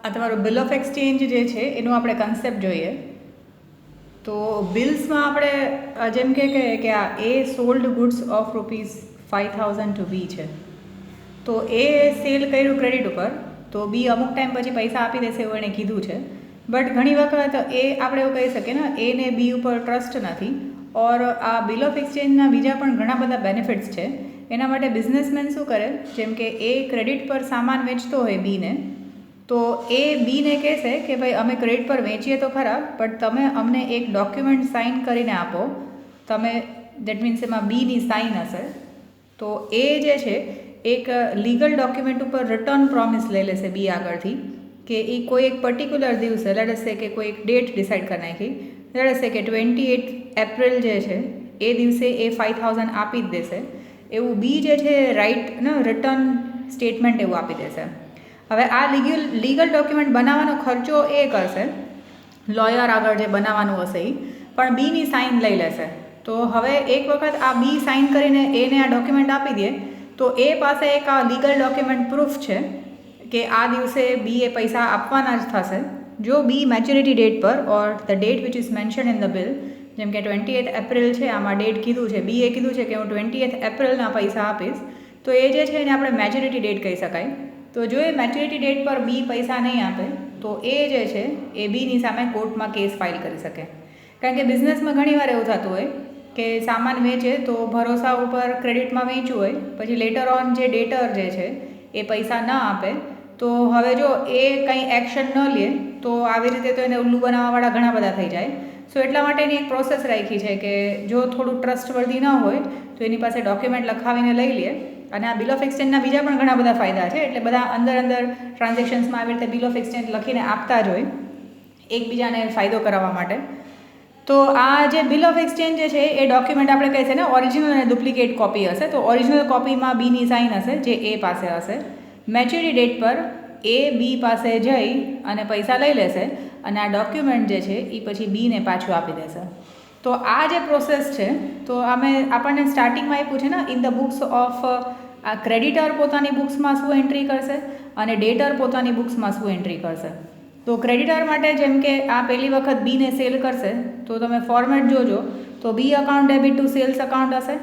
આ તમારું bill of exchange જે છે એનો આપણે કન્સેપ્ટ જોઈએ. તો બિલ્સમાં આપણે જેમ કે આ એ સોલ્ડ ગુડ્સ ઓફ ₹5,000 ટુ બી છે, તો એ સેલ કર્યું ક્રેડિટ ઉપર, તો બી અમુક ટાઈમ પછી પૈસા આપી દેશે એવું એણે કીધું છે. બટ ઘણી વખત એ આપણે એવું કહી શકીએ ને, એને બી ઉપર ટ્રસ્ટ નથી. ઓર આ બિલ ઓફ એક્સચેન્જના બીજા પણ ઘણા બધા બેનિફિટ્સ છે. એના માટે બિઝનેસમેન શું કરે, જેમ કે એ ક્રેડિટ પર સામાન વેચતો હોય બીને, તો એ બીને કહેશે કે ભાઈ અમે ક્રેડિટ પર વેચીએ તો ખરા, બટ તમે અમને એક ડોક્યુમેન્ટ સાઇન કરીને આપો. તમે દેટ મીન્સ એમાં બીની સાઇન હશે, તો એ જે છે એક લીગલ ડોક્યુમેન્ટ ઉપર રિટર્ન પ્રોમિસ લઈ લેશે બી આગળથી કે એ કોઈ એક પર્ટિક્યુલર દિવસે, લેટ અસ સે કે કોઈ એક ડેટ ડિસાઇડ કરી નાખી, લેટ અસ સે કે 28 એપ્રિલ જે છે એ દિવસે એ 5,000 આપી જ દેશે. એવું બી જે છે રિટર્ન સ્ટેટમેન્ટ એવું આપી દેશે. હવે આ લીગલ ડોક્યુમેન્ટ બનાવવાનો ખર્ચો એ કરશે, લોયર આગળ જે બનાવવાનું હશે એ, પણ બીની સાઇન લઈ લેશે. તો હવે એક વખત આ બી સાઇન કરીને એને આ ડોક્યુમેન્ટ આપી દે, તો એ પાસે એક આ લીગલ ડોક્યુમેન્ટ પ્રૂફ છે કે આ દિવસે બી એ પૈસા આપવાના જ થશે. જો બી મેચ્યોરિટી ડેટ પર or the date which is mention in the bill, જેમ કે 28 એપ્રિલ છે, આમાં ડેટ કીધું છે, બીએ કીધું છે કે હું 28 એપ્રિલના પૈસા આપીશ, તો એ જે છે એને આપણે મેચ્યોરિટી ડેટ કહી શકાય. તો જો એ મેચ્યોરિટી ડેટ પર બી પૈસા નહીં આપે, તો એ જે છે એ બીની સામે કોર્ટમાં કેસ ફાઇલ કરી શકે. કારણ કે બિઝનેસમાં ઘણીવાર એવું થતું હોય કે સામાન વેચે તો ભરોસા ઉપર ક્રેડિટમાં વેચ્યું હોય, પછી લેટર ઓન જે ડેટર જે છે એ પૈસા ન આપે, તો હવે જો એ કંઈ એક્શન ન લે તો આવી રીતે તો એને ઉલ્લુ બનાવવાવાળા ઘણા બધા થઈ જાય. સો એટલા માટેની એક પ્રોસેસ રાખી છે કે જો થોડું ટ્રસ્ટવર્ધી ન હોય તો એની પાસે ડોક્યુમેન્ટ લખાવીને લઈ લે. અને આ બિલ ઓફ એક્સચેન્જના બીજા પણ ઘણા બધા ફાયદા છે, એટલે બધા અંદર ટ્રાન્ઝેક્શન્સમાં આવી રીતે બિલ ઓફ એક્સચેન્જ લખીને આપતા જ હોય એકબીજાને ફાયદો કરાવવા માટે. તો આ જે બિલ ઓફ એક્સચેન્જ જે છે એ ડોક્યુમેન્ટ આપણે કહે છે ને, ઓરિજિનલ અને ડુપ્લિકેટ કોપી હશે. તો ઓરિજિનલ કોપીમાં બીની સાઇન હશે જે એ પાસે હશે. મેચ્યોરિટી ડેટ પર એ બી પાસે જઈ અને પૈસા લઈ લેશે, અને આ ડોક્યુમેન્ટ જે છે એ પછી બીને પાછું આપી દેશે. તો આ જે પ્રોસેસ છે, તો આપણને સ્ટાર્ટિંગમાં આપ્યું છે ને, ઇન ધ બુક્સ ઓફ આ ક્રેડિટર પોતાની બુક્સમાં શું એન્ટ્રી કરશે અને ડેટર પોતાની બુક્સમાં શું એન્ટ્રી કરશે. તો ક્રેડિટર માટે જેમ કે આ પહેલી વખત બીને સેલ કરશે, તો તમે ફોર્મેટ જોજો તો B account debit to sales account હશે.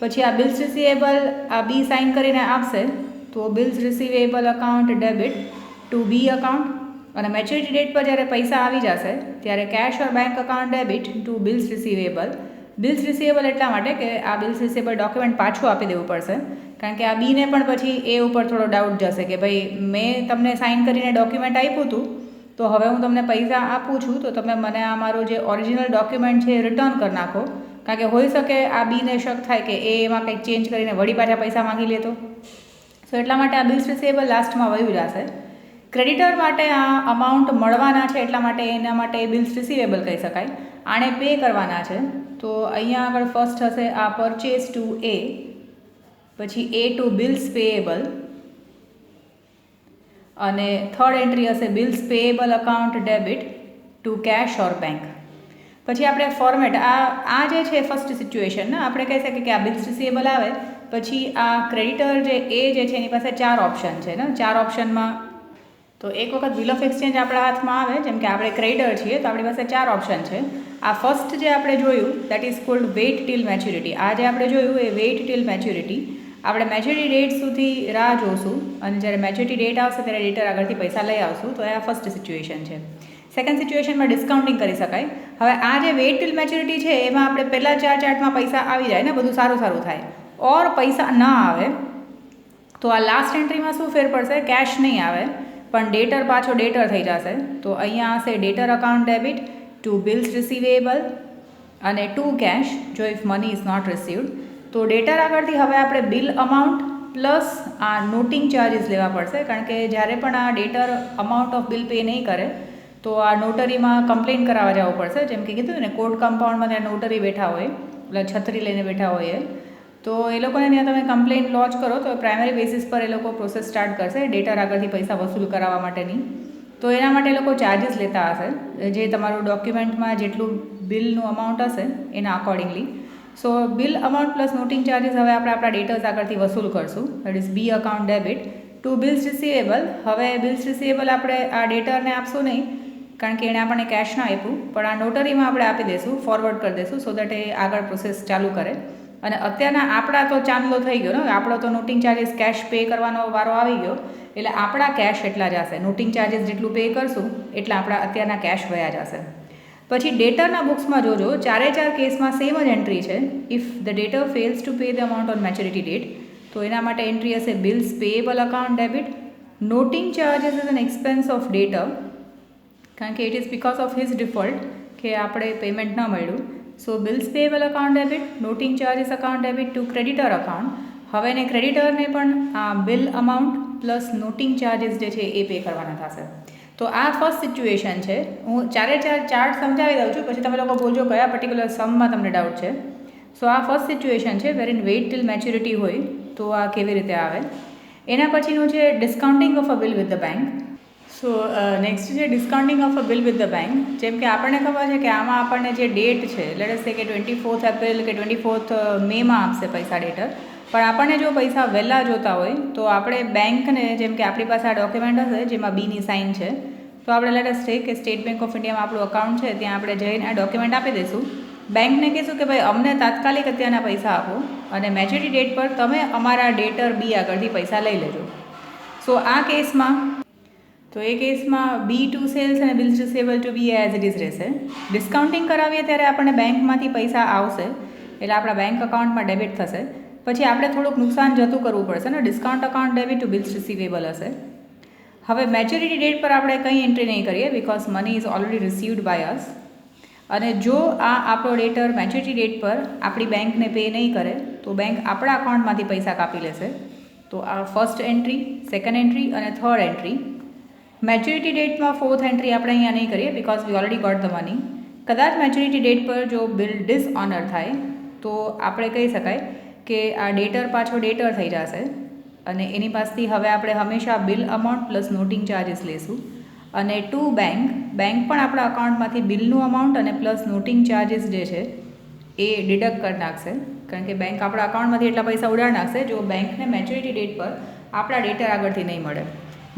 પછી આ બિલ્સ રિસીવેબલ આ બી સાઇન કરીને આપશે, તો bills receivable account debit to B account. અને મેચ્યોરિટી ડેટ પર જ્યારે પૈસા આવી જશે ત્યારે cash or bank account debit to bills receivable. Bills receivable એટલા માટે કે આ બિલ્સ રિસીવેબલ ડોક્યુમેન્ટ પાછું આપી દેવું પડશે, કારણ કે આ બીને પણ પછી એ ઉપર થોડો ડાઉટ જશે કે ભાઈ મેં તમને સાઇન કરીને ડોક્યુમેન્ટ આપ્યું હતું, તો હવે હું તમને પૈસા આપું છું, તો તમે મને આ મારું જે ઓરિજિનલ ડોક્યુમેન્ટ છે એ રિટર્ન કરી નાખો. કારણ કે હોઈ શકે આ બીને શક થાય કે એ એમાં કંઈક ચેન્જ કરીને વળી પાછા પૈસા માંગી લેતો. સો એટલા માટે આ બિલ્સ રિસીવેબલ લાસ્ટમાં વયું જશે. ક્રેડિટર માટે આ અમાઉન્ટ મળવાના છે, એટલા માટે એના માટે બિલ્સ રિસીવેબલ કહી શકાય. આણે પે કરવાના છે, તો અહીંયા આગળ ફર્સ્ટ હશે આ પરચેઝ ટુ એ, પછી એ ટુ બિલ્સ પેએબલ, અને થર્ડ એન્ટ્રી હશે bills payable account debit to cash or bank. પછી આપણે ફોર્મેટ આ જે છે ફર્સ્ટ સિચ્યુએશન ને, આપણે કહી શકીએ કે આ બિલ્સ રિસીવેબલ આવે પછી આ ક્રેડિટર જે એ જે છે એની પાસે 4 ઓપ્શન છે ને. 4 ઓપ્શનમાં તો એક વખત બિલ ઓફ એક્સચેન્જ આપણા હાથમાં આવે, જેમ કે આપણે ક્રેડિટર છીએ તો આપણી પાસે 4 ઓપ્શન છે. આ ફર્સ્ટ જે આપણે જોયું that is called wait till maturity. આ જે આપણે જોયું એ વેઇટ ટિલ મેચ્યોરિટી. આપણે મેચ્યોરિટી ડેટ સુધી રાહ જોશું, અને જ્યારે મેચ્યોરિટી ડેટ આવશે ત્યારે ડેટર આગળથી પૈસા લઈ આવશું. તો એ આ ફર્સ્ટ સિચ્યુએશન છે. સેકન્ડ સિચ્યુએશનમાં ડિસ્કાઉન્ટિંગ કરી શકાય. હવે આ જે વેઇટ ટિલ મેચ્યોરિટી છે એમાં આપણે પહેલાં 4 ચાર્ટમાં પૈસા આવી જાય ને, બધું સારું થાય, ઓર પૈસા ના આવે તો આ લાસ્ટ એન્ટ્રીમાં શું ફેર પડશે, કેશ નહીં આવે પણ ડેટર પાછો ડેટર થઈ જશે. તો અહીંયા હશે debtor account debit to bills receivable અને ટુ કેશ જો if money is not received. તો ડેટર આગળથી હવે આપણે બિલ અમાઉન્ટ પ્લસ આ નોટિંગ ચાર્જીસ લેવા પડશે, કારણ કે જ્યારે પણ આ debtor amount of bill pay નહીં કરે તો આ નોટરીમાં કમ્પ્લેન કરાવવા જવું પડશે. જેમ કે કીધું ને, કોર્ટ કમ્પાઉન્ડમાં ત્યાં નોટરી બેઠા હોય, એટલે છત્રી લઈને બેઠા હોય, તો એ લોકોને ત્યાં તમે કમ્પ્લેન લોન્ચ કરો તો પ્રાઇમરી બેસિસ પર એ લોકો પ્રોસેસ સ્ટાર્ટ કરશે ડેટર આગળથી પૈસા વસૂલ કરાવવા માટેની. તો એના માટે એ લોકો ચાર્જીસ લેતા હશે, જે તમારું ડોક્યુમેન્ટમાં જેટલું બિલનું અમાઉન્ટ હશે એના accordingly. So bill amount plus noting charges હવે આપણે આપણા ડેટર્સ આગળથી વસૂલ કરશું. That is B account debit to bills receivable. હવે બિલ્સ રિસીવેબલ આપણે આ ડેટરને આપશું નહીં, કારણ કે એણે આપણને કેશ ના આપ્યું, પણ આ નોટરીમાં આપણે આપી દઈશું, ફોરવર્ડ કરી દઈશું, સો દેટ એ આગળ પ્રોસેસ ચાલુ કરે. અને અત્યારના આપણા તો ચાંદલો થઈ ગયો ને, આપણો તો નોટિંગ ચાર્જીસ કેશ પે કરવાનો વારો આવી ગયો, એટલે આપણા કેશ એટલા જશે. નોટિંગ ચાર્જીસ જેટલું પે કરશું એટલા આપણા અત્યારના કેશ વયા જશે. પછી ડેટરના બુક્સમાં જોજો, 4 કેસમાં સેમ જ એન્ટ્રી છે. If the debtor fails to pay the amount on maturity date, તો એના માટે એન્ટ્રી હશે bills payable account debit. Noting charges is an expense of debtor, કારણ કે it is because of his default કે આપણે પેમેન્ટ ન મળ્યું. So bills payable account debit, noting charges account debit to creditor account. હવે એને ક્રેડિટરને પણ આ bill amount plus noting charges જે છે એ પે કરવાના થશે. તો આ ફર્સ્ટ સિચ્યુએશન છે. હું 4 ચાર્ટ સમજાવી દઉં છું, પછી તમે લોકો બોલજો કયા પર્ટિક્યુલર સમમાં તમને ડાઉટ છે. સો આ ફર્સ્ટ સિચ્યુએશન છે where in wait till maturity હોય તો આ કેવી રીતે આવે. એના પછીનું છે discounting of a bill with the bank. So next છે discounting of a bill with the bank. જેમ કે આપણને ખબર છે કે આમાં આપણને જે ડેટ છે, લેટ અસ સે કે 24th એપ્રિલ કે 24th મેમાં આપશે પૈસા ડેટર, પણ આપણને જો પૈસા વહેલા જોતા હોય તો આપણે બેંકને, જેમ કે આપણી પાસે આ ડોક્યુમેન્ટ હશે જેમાં બીની સાઇન છે, તો આપણે લેટ અસ સે કે સ્ટેટ બેંક ઓફ ઇન્ડિયામાં આપણું અકાઉન્ટ છે, ત્યાં આપણે જઈને આ ડોક્યુમેન્ટ આપી દઈશું. બેંકને કહીશું કે ભાઈ અમને તાત્કાલિક અત્યારના પૈસા આપો અને મેચ્યોરિટી ડેટ પર તમે અમારા ડેટર બી આગળથી પૈસા લઈ લેજો. સો આ કેસમાં એ કેસમાં બી ટુ સેલ્સ અને bills receivable to B as it is રહેશે. ડિસ્કાઉન્ટિંગ કરાવીએ ત્યારે આપણને બેંકમાંથી પૈસા આવશે, એટલે આપણા બેંક અકાઉન્ટમાં ડેબિટ થશે. પછી આપણે થોડુંક નુકસાન જતું કરવું પડશે ને, discount account debit to bills receivable હશે. હવે મેચ્યોરિટી ડેટ પર આપણે કંઈ એન્ટ્રી નહીં કરીએ, because money is already received by us. અને જો આ આપણો ડેટર મેચ્યોરિટી ડેટ પર આપણી બેંકને પે નહીં કરે તો બેંક આપણા અકાઉન્ટમાંથી પૈસા કાપી લેશે. તો આ ફર્સ્ટ એન્ટ્રી, સેકન્ડ એન્ટ્રી અને થર્ડ એન્ટ્રી. મેચ્યોરિટી ડેટમાં ફોર્થ એન્ટ્રી આપણે અહીંયા નહીં કરીએ, because we already got the money. કદાચ મેચ્યોરિટી ડેટ પર જો બિલ ડિસઓનર થાય તો આપણે કહી શકાય કે આ ડેટર પાછો ડેટર થઈ જશે અને એની પાસેથી હવે આપણે હંમેશા bill amount plus noting charges લેશું. અને ટુ બેંક પણ આપણા અકાઉન્ટમાંથી બિલનું અમાઉન્ટ અને પ્લસ નોટિંગ ચાર્જીસ જે છે એ ડિડક્ટ કરી નાખશે, કારણ કે બેંક આપણા અકાઉન્ટમાંથી એટલા પૈસા ઉડાડી નાખશે જો બેંકને મેચ્યોરિટી ડેટ પર આપણા ડેટર આગળથી નહીં મળે.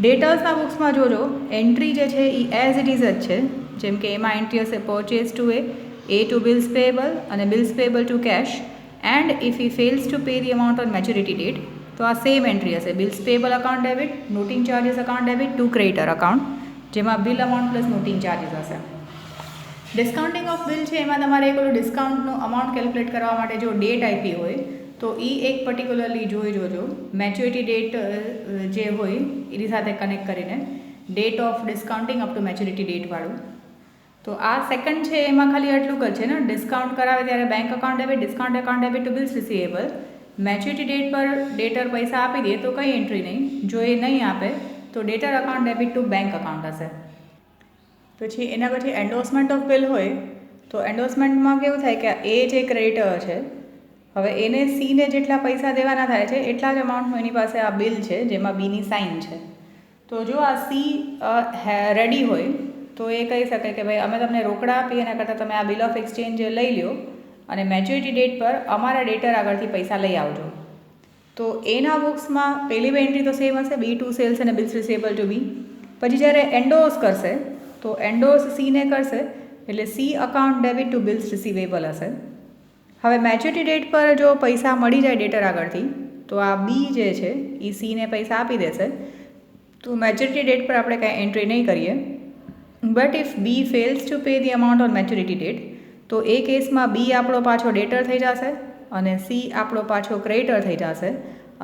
ડેટર્સના બુક્સમાં જોજો, એન્ટ્રી જે છે એ એઝ ઇટ ઇઝ જ છે. જેમ કે એમાં એન્ટ્રી હશે purchase to A to bills payable અને bills payable to cash, and if he fails to pay the amount on maturity date, તો આ સેમ એન્ટ્રી હશે bills payable account debit, noting charges account debit to creditor account, જેમાં bill amount plus noting charges હશે. Discounting of bill છે એમાં તમારે એક ઓલું ડિસ્કાઉન્ટનું અમાઉન્ટ કેલ્ક્યુલેટ કરવા માટે જો ડેટ આપી હોય તો એ એક પર્ટિક્યુલરલી જોઈ જોજો, મેચ્યોરિટી ડેટ જે હોય એની સાથે કનેક્ટ કરીને date of discounting up to maturity ડેટવાળું. તો આ સેકન્ડ છે એમાં ખાલી આટલું જ છે ને, ડિસ્કાઉન્ટ કરાવે ત્યારે bank account debit, discount account debit to bills receivable. Maturity date પર ડેટર પૈસા આપી દે તો કંઈ એન્ટ્રી નહીં, જો એ નહીં આપે તો ડેટર account debit to bank account હશે. પછી એના પછી એન્ડોર્સમેન્ટ ઓફ બિલ હોય તો એન્ડોર્સમેન્ટમાં કેવું થાય કે એ જે ક્રેડિટર છે, હવે એને સીને જેટલા પૈસા દેવાના થાય છે એટલા જ અમાઉન્ટનું એની પાસે આ બિલ છે જેમાં બીની સાઇન છે. તો જો આ સી રેડી હોય તો એ કહી શકે કે ભાઈ અમે તમને રોકડા આપીએ એના કરતાં તમે આ બિલ ઓફ એક્સચેન્જ લઈ લો અને મેચ્યોરિટી ડેટ પર અમારા ડેટર આગળથી પૈસા લઈ આવજો. તો એના બુક્સમાં પહેલી બે એન્ટ્રી તો સેમ હશે, બી ટુ સેલ્સ અને બિલ્સ રિસીવેબલ ટુ બી. પછી જ્યારે એન્ડોર્સ કરશે તો એન્ડોર્સ સીને કરશે એટલે C account debit to bills receivable હશે. હવે મેચ્યોરિટી ડેટ પર જો પૈસા મળી જાય ડેટર આગળથી તો આ બી જે છે એ સીને પૈસા આપી દેશે. તો મેચ્યોરિટી ડેટ પર આપણે કાંઈ એન્ટ્રી નહીં કરીએ. But if B fails to pay the amount on maturity date, તો એ કેસમાં બી આપણો પાછો ડેટર થઈ જશે અને સી આપણો પાછો ક્રેડિટર થઈ જશે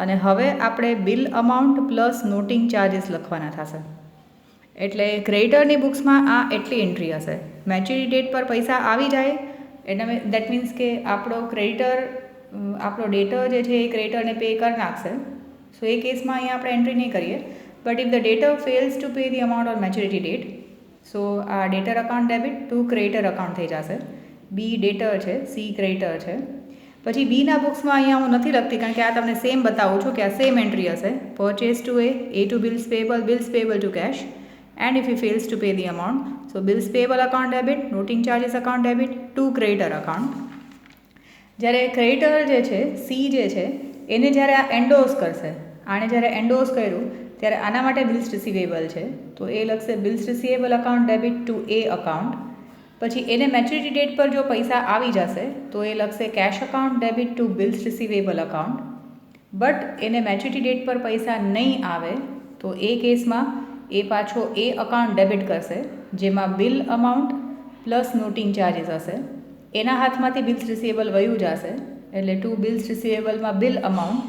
અને હવે આપણે bill amount plus noting charges લખવાના થશે. એટલે ક્રેડિટરની બુક્સમાં આ એટલી એન્ટ્રી હશે. મેચ્યોરિટી ડેટ પર પૈસા આવી જાય એટલે દેટ મીન્સ કે આપણો ડેટર જે છે એ ક્રેડિટરને પે કરી નાખશે. સો એ કેસમાં અહીંયા આપણે એન્ટ્રી નહીં કરીએ. But if the debtor fails to pay the amount on maturity date, so આ debtor account debit to creditor account થઈ જશે. બી ડેટર છે, સી ક્રેડિટર છે. પછી બીના બુક્સમાં અહીંયા હું નથી લખતી કારણ કે આ તમને સેમ બતાવું છું કે આ સેમ એન્ટ્રી હશે. Purchase to A to bills payable to cash, and if he fails to pay the amount, so bills payable account debit, noting charges account debit to creditor account. જ્યારે creditor જે છે C જે છે એને જ્યારે આ endorse કરશે, આણે જ્યારે એન્ડોર્સ કર્યું ત્યારે આના માટે બિલ્સ રિસીવેબલ છે, તો એ લખશે bills receivable account debit to A account. પછી એને મેચ્યુરિટી ડેટ પર જો પૈસા આવી જશે તો એ લખશે cash account debit to bills receivable account. But એને મેચ્યુરિટી ડેટ પર પૈસા નહીં આવે તો એ કેસમાં એ પાછો એ અકાઉન્ટ ડેબિટ કરશે, જેમાં bill amount plus noting charges હશે. એના હાથમાંથી બિલ્સ રિસીવેબલ વયું જશે, એટલે ટુ બિલ્સ રિસીવેબલમાં બિલ અમાઉન્ટ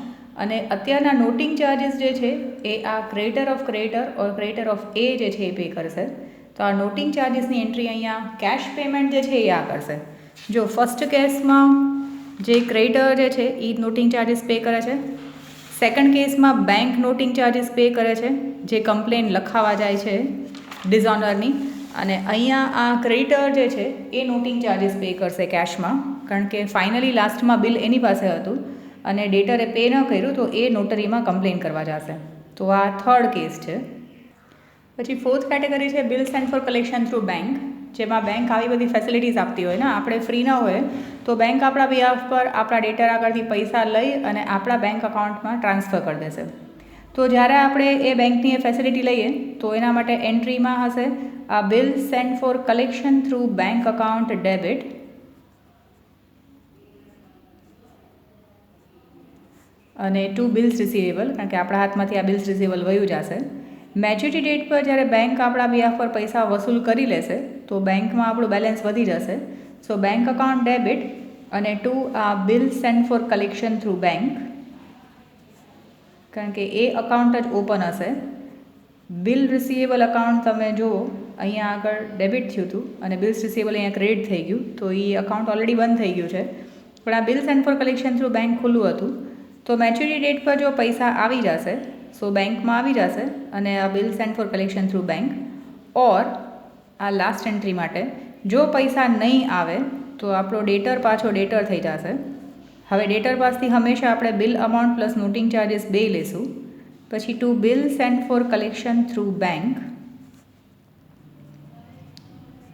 અને અત્યારના નોટિંગ ચાર્જીસ જે છે એ આ creditor of creditor or creditor of A જે છે એ પે કરશે. તો આ નોટિંગ ચાર્જીસની એન્ટ્રી અહીંયા કેશ પેમેન્ટ જે છે એ આ કરશે. જો ફર્સ્ટ કેસમાં જે ક્રેડિટર જે છે એ નોટિંગ ચાર્જીસ પે કરે છે, સેકન્ડ કેસમાં બેંક નોટિંગ ચાર્જીસ પે કરે છે જે કમ્પ્લેન લખાવા જાય છે ડિઝોનરની, અને અહીંયા આ ક્રેડિટર જે છે એ નોટિંગ ચાર્જીસ પે કરશે કેશમાં, કારણ કે ફાઇનલી લાસ્ટમાં બિલ એની પાસે હતું અને ડેટરે પે ન કર્યું તો એ નોટરીમાં કમ્પ્લેન કરવા જશે. તો આ થર્ડ કેસ છે. પછી ફોર્થ કેટેગરી છે bill send for collection through bank, જેમાં બેંક આવી બધી ફેસિલિટીઝ આપતી હોય ને, આપણે ફ્રી ન હોય તો બેંક આપણા બિહાફ પર આપણા ડેટર આગળથી પૈસા લઈ અને આપણા બેંક અકાઉન્ટમાં ટ્રાન્સફર કરી દેશે. તો જ્યારે આપણે એ બેંકની એ ફેસિલિટી લઈએ તો એના માટે એન્ટ્રીમાં હશે આ bill send for collection through bank account debit, અને ટુ બિલ્સ રિસીવેબલ, કારણ કે આપણા હાથમાંથી આ બિલ્સ રિસીવેબલ વયું જશે. મેચ્યુરિટી ડેટ પર જ્યારે બેંક આપણા બિહાફ પર પૈસા વસૂલ કરી લેશે તો બેંકમાં આપણું બેલેન્સ વધી જશે. સો બેંક અકાઉન્ટ ડેબિટ અને ટુ આ bill send for collection through bank, કારણ કે એ અકાઉન્ટ જ ઓપન હશે. બિલ રિસીવેબલ અકાઉન્ટ તમે જુઓ અહીંયા આગળ ડેબિટ થયું હતું અને બિલ્સ રિસીવેબલ અહીંયા ક્રેડિટ થઈ ગયું, તો એ અકાઉન્ટ ઓલરેડી બંધ થઈ ગયું છે. પણ આ bill send for collection through bank ખુલ્લું હતું, તો મેચ્યુરિટી ડેટ પર જો પૈસા આવી જશે સો બેંકમાં આવી જશે અને આ bill send for collection through bank. Or આ લાસ્ટ એન્ટ્રી માટે જો પૈસા નહીં આવે તો આપણો ડેટર પાછો ડેટર થઈ જશે. હવે ડેટર પાસથી હંમેશા આપણે bill amount plus noting charges બે લેશું. પછી to bill send for collection through bank,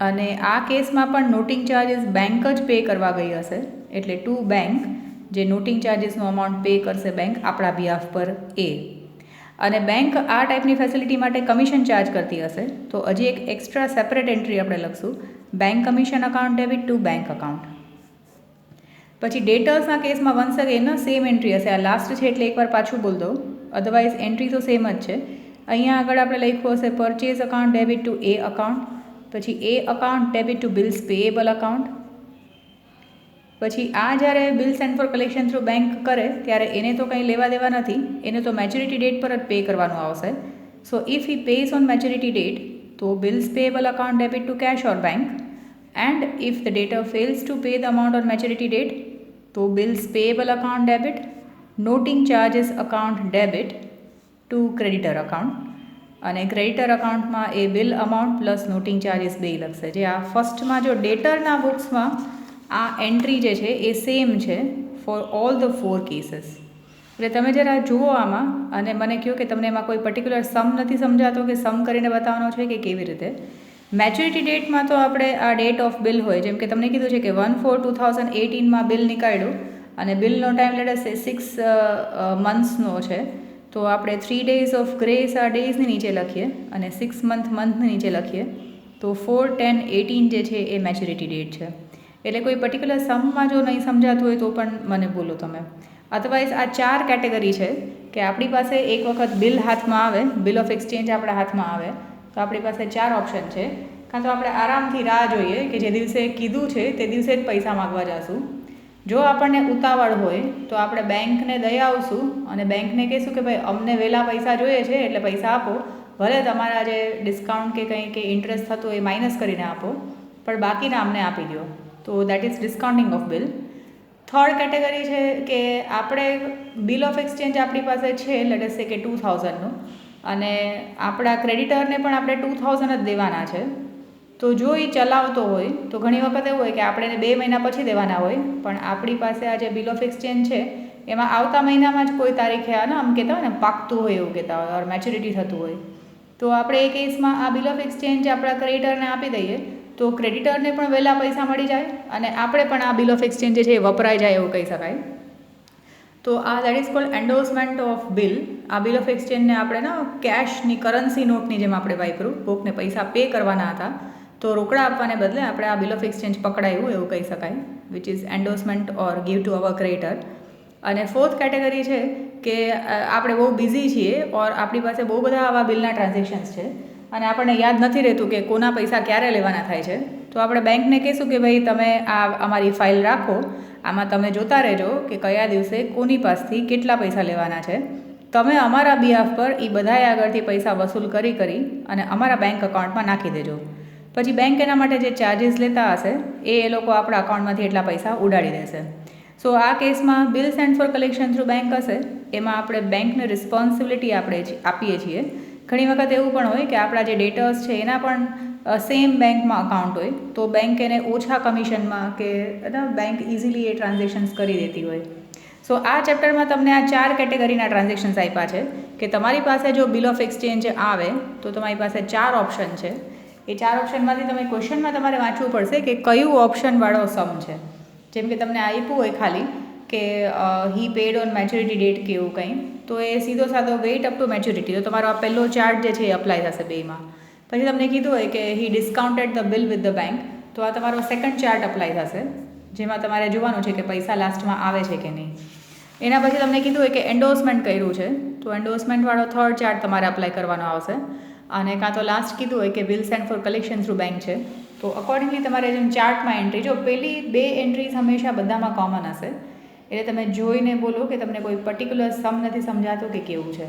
અને આ કેસમાં પણ નોટિંગ ચાર્જીસ બેંક જ પે કરવા ગઈ હશે, એટલે ટુ બેંક જે નોટિંગ ચાર્જીસનું અમાઉન્ટ પે કરશે બેંક આપણા બિહાફ પર એ. અને બેંક આ ટાઈપની ફેસિલિટી માટે કમિશન ચાર્જ કરતી હશે, તો હજી એક એક્સ્ટ્રા સેપરેટ એન્ટ્રી આપણે લખશું bank commission account debit to bank account. પછી ડેટર્સના કેસમાં વન્સ અગેન સેમ એન્ટ્રી હશે. આ લાસ્ટ છે એટલે એકવાર પાછું બોલ દો, અધરવાઇઝ એન્ટ્રી તો સેમ જ છે. અહીંયા આગળ આપણે લખ્યું હશે purchase account debit to A account, પછી A account debit to bills payable account. પછી આ જ્યારે bill send for collection through bank કરે ત્યારે એને તો કંઈ લેવા દેવા નથી, એને તો મેચ્યુરિટી ડેટ પર જ પે કરવાનું આવશે. So if he pays on maturity date તો bills payable account debit to cash or bank, and if the debtor fails to pay the amount on maturity date તો bills payable account debit, noting charges account debit to creditor account. અને creditor અકાઉન્ટમાં એ bill amount plus noting charges બે લખશે. જે આ ફર્સ્ટમાં જો ડેટરના બુક્સમાં આ એન્ટ્રી જે છે એ સેમ છે for all the four cases. એટલે તમે જરા જુઓ આમાં અને મને કહો કે તમને એમાં કોઈ પર્ટિક્યુલર સમ નથી સમજાતો કે સમ કરીને બતાવવાનો છે કે કેવી રીતે. મેચ્યુરિટી ડેટમાં તો આપણે આ ડેટ ઓફ બિલ હોય, જેમ કે તમને કીધું છે કે 1/4/2018 બિલ નીકાળ્યું અને બિલનો ટાઈમ લેટ અસ સે 6 મંથ્સનો છે, તો આપણે 3 days ઓફ ગ્રેસ આ ડેઝની નીચે લખીએ અને 6 મંથની નીચે લખીએ, તો 4/10/18 જે છે એ મેચ્યુરિટી ડેટ છે. એટલે કોઈ પર્ટિક્યુલર સમમાં જો નહીં સમજાતું હોય તો પણ મને બોલો તમે. અધરવાઇઝ આ 4 કેટેગરી છે કે આપણી પાસે એક વખત બિલ હાથમાં આવે, બિલ ઓફ એક્સચેન્જ આપણા હાથમાં આવે તો આપણી પાસે 4 ઓપ્શન છે. કાં તો આપણે આરામથી રાહ જોઈએ કે જે દિવસે કીધું છે તે દિવસે જ પૈસા માગવા જઈશું. જો આપણને ઉતાવળ હોય તો આપણે બેંકને દઈ આવશું અને બેંકને કહીશું કે ભાઈ અમને વહેલા પૈસા જોઈએ છે એટલે પૈસા આપો, ભલે તમારા જે ડિસ્કાઉન્ટ કે કંઈ કે ઇન્ટરેસ્ટ થતું એ માઇનસ કરીને આપો, પણ બાકીના અમને આપી દો. તો that is discounting of bill. Third category છે કે આપણે બિલ ઓફ એક્સચેન્જ આપણી પાસે છે લેટ અસ સે કે 2000નું અને આપણા ક્રેડિટરને પણ આપણે 2000 જ દેવાના છે. તો જો એ ચલાવતો હોય તો ઘણી વખત એવું હોય કે આપણે એને 2 મહિના પછી દેવાના હોય, પણ આપણી પાસે આ જે બિલ ઓફ એક્સચેન્જ છે એમાં આવતા મહિનામાં જ કોઈ તારીખે આમ કહેતા હોય ને પાકતું હોય એવું કહેતા હોય, ઓર મેચ્યુરિટી થતું હોય, તો આપણે એ કેસમાં આ બિલ ઓફ એક્સચેન્જ આપણા ક્રેડિટરને આપી દઈએ તો ક્રેડિટરને પણ વહેલા પૈસા મળી જાય અને આપણે પણ આ બિલ ઓફ એક્સચેન્જ જે છે એ વપરાઈ જાય એવું કહી શકાય. તો આ that is cold endorsement of bill. આ બિલ ઓફ એક્સચેન્જને આપણે કેશની કરન્સી નોટની જેમ આપણે વાપર્યું, કોકને પૈસા પે કરવાના હતા તો રોકડા આપવાને બદલે આપણે આ બિલ ઓફ એક્સચેન્જ પકડાયું એવું કહી શકાય, which is endorsement or give to our creditor. અને ફોર્થ કેટેગરી છે કે આપણે બહુ બિઝી છીએ ઓર આપણી પાસે બહુ બધા આવા બિલના ટ્રાન્ઝેક્શન્સ છે અને આપણને યાદ નથી રહેતું કે કોના પૈસા ક્યારે લેવાના થાય છે, તો આપણે બેંકને કહીશું કે ભાઈ તમે આ અમારી ફાઇલ રાખો, આમાં તમે જોતા રહેજો કે કયા દિવસે કોની પાસેથી કેટલા પૈસા લેવાના છે. તમે અમારા બિહાફ પર એ બધાએ આગળથી પૈસા વસૂલ કરી અને અમારા બેંક અકાઉન્ટમાં નાખી દેજો. પછી બેંક એના માટે જે ચાર્જિસ લેતા હશે એ લોકો આપણા અકાઉન્ટમાંથી એટલા પૈસા ઉડાડી દેશે. સો આ કેસમાં bill send for collection through bank હશે એમાં આપણે બેંકને રિસ્પોન્સિબિલિટી આપણે આપીએ છીએ. ઘણી વખત એવું પણ હોય કે આપણા જે ડેટર્સ છે એના પણ સેમ બેંકમાં અકાઉન્ટ હોય તો બેંક એને ઓછા કમિશનમાં કે બેંક ઇઝીલી એ ટ્રાન્ઝેક્શન્સ કરી દેતી હોય. સો આ ચેપ્ટરમાં તમને આ 4 કેટેગરીના ટ્રાન્ઝેક્શન્સ આપ્યા છે કે તમારી પાસે જો બિલ ઓફ એક્સચેન્જ આવે તો તમારી પાસે 4 ઓપ્શન છે. એ 4 ઓપ્શનમાંથી તમે ક્વેશ્ચનમાં તમારે વાંચવું પડશે કે કયું ઓપ્શનવાળો સમ છે. જેમ કે તમને આપ્યું હોય ખાલી કે હી પેડ ઓન મેચ્યોરિટી ડેટ કે એવું કંઈ, તો એ સીધો સાધો વેઇટ અપ ટુ મેચ્યોરિટી, તો તમારો આ પહેલો ચાર્ટ જે છે એ અપ્લાય થશે બેમાં. પછી તમને કીધું હોય કે he discounted the bill with the bank, તો આ તમારો સેકન્ડ ચાર્ટ અપ્લાય થશે જેમાં તમારે જોવાનું છે કે પૈસા લાસ્ટમાં આવે છે કે નહીં. એના પછી તમને કીધું હોય કે એન્ડોર્સમેન્ટ કર્યું છે તો એન્ડોર્સમેન્ટવાળો થર્ડ ચાર્ટ તમારે અપ્લાય કરવાનો આવશે. અને કાં તો લાસ્ટ કીધું હોય કે bill send for collection through bank છે તો અકોર્ડિંગલી તમારે જેમ ચાર્ટમાં એન્ટ્રી, જો પેલી 2 એન્ટ્રીઝ હંમેશા બધામાં કોમન હશે એટલે તમે જોઈને બોલો કે તમને કોઈ પર્ટિક્યુલર સમ નથી સમજાતો કે કેવું છે.